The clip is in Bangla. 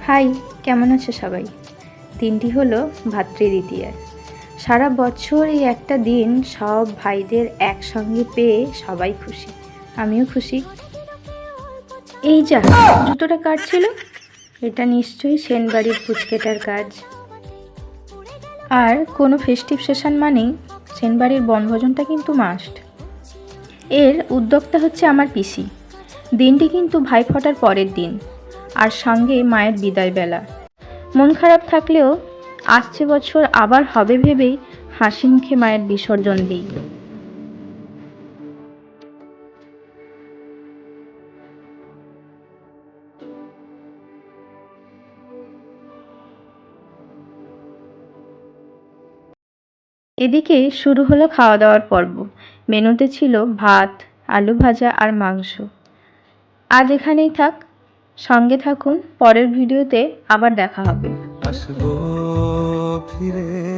হাই, কেমন আছো সবাই? দিনটি হলো ভাতৃদ্বিতীয়া। সারা বছর এই একটা দিন সব ভাইদের একসঙ্গে পেয়ে সবাই খুশি, আমিও খুশি। এই যা জুতোটা কাটছিল, এটা নিশ্চয়ই সেনবাড়ির পুচকেটার কাজ। আর কোনো ফেস্টিভ সেশন মানেই সেনবাড়ির বনভোজনটা কিন্তু মাস্ট। এর উদ্যোক্তা হচ্ছে আমার পিসি। দিনটি কিন্তু ভাইফোঁটার পরের দিন, আর সঙ্গে মায়ের বিদায় বেলা। মন খারাপ থাকলেও আসছে বছর আবার হবে ভেবেই হাসি মুখে মায়ের বিসর্জন দিই। এদিকে শুরু হলো খাওয়া দাওয়ার পর্ব। মেনুতে ছিল ভাত, আলু ভাজা আর মাংস। আজ এখানেই থাক, সঙ্গে থাকুন, পরের ভিডিওতে আবার দেখা হবে। আসবো ফিরে।